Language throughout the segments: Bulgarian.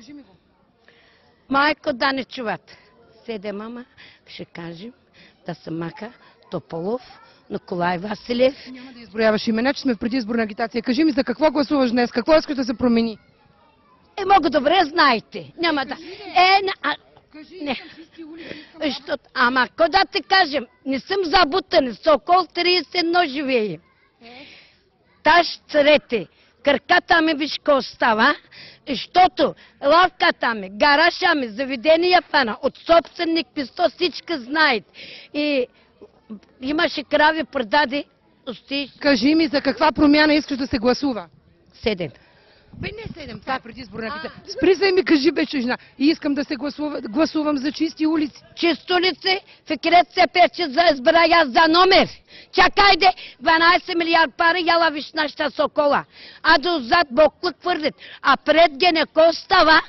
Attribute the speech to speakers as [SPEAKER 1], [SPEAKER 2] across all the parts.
[SPEAKER 1] Кажи ми го.
[SPEAKER 2] Майко, да не чуват. Седе мама, ще кажем да се мака Тополов, Николай Василев.
[SPEAKER 1] Няма да изброяваш имена, че сме в предизборна агитация. Кажи ми за какво гласуваш днес, какво искаш да се промени?
[SPEAKER 2] Много добре знаете. Няма да... Не. Защото, ама, ко да ти кажем, не съм забутан, Сокол 31 живее. Таш царете, краката ми виж ко остава, защото лавката ми, гараша ми, заведения фана, от собственик писто всички знаят. И имаше крави, продаде,
[SPEAKER 1] Кажи ми за каква промяна искаш да се гласува.
[SPEAKER 2] 7.
[SPEAKER 1] Бе, не 7, това е предизборна агитация. Спри се и ми кажи, бе, чужна. И искам да се гласувам за чисти улици.
[SPEAKER 2] Чисто лице, Фикрет се пече за избрая за номер. Чакай де, 12 милиард пари, яла виж нашата Сокола. А дозад боклък твърдят. А пред гене ко става,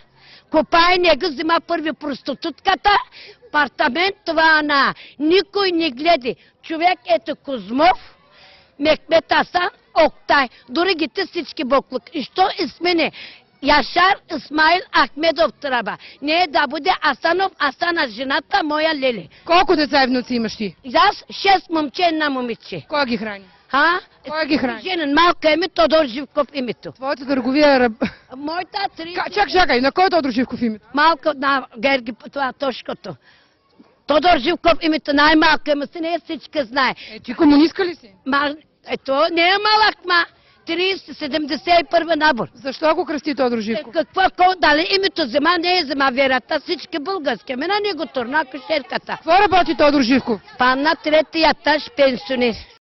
[SPEAKER 2] копай нега, взима първи проститутката, апартамент това на никой не гледи. Човек ето Козмов, Мехмет Асан, Октай, дори ги те всички боклък. И що измене? Яшар Исмаил Ахмедов трябва. Не да бъде Асанов, Асана жената моя Леле.
[SPEAKER 1] Колко деца и внуци имаш ти?
[SPEAKER 2] Аз 6 момче и 1 момиче.
[SPEAKER 1] Кой ги храни?
[SPEAKER 2] Кой
[SPEAKER 1] ги храни?
[SPEAKER 2] Женен, малка име, Тодор Живков името.
[SPEAKER 1] Твоята търговия...
[SPEAKER 2] Моята 3...
[SPEAKER 1] Чакай, на кой е Тодор Живков името?
[SPEAKER 2] Малка на Герги, това точкото. Тодор Живков името най-малка име, си не всички знае.
[SPEAKER 1] Ти комунистка ли си?
[SPEAKER 2] Ето, не е малък, 30-71 набор.
[SPEAKER 1] Защо го кръсти Тодор Живков?
[SPEAKER 2] Дали името взема, не е взема верата, всички български. Мина не го турна кошерката.
[SPEAKER 1] Какво работи Тодор Живков?
[SPEAKER 2] Пан на третия етаж пенсионер.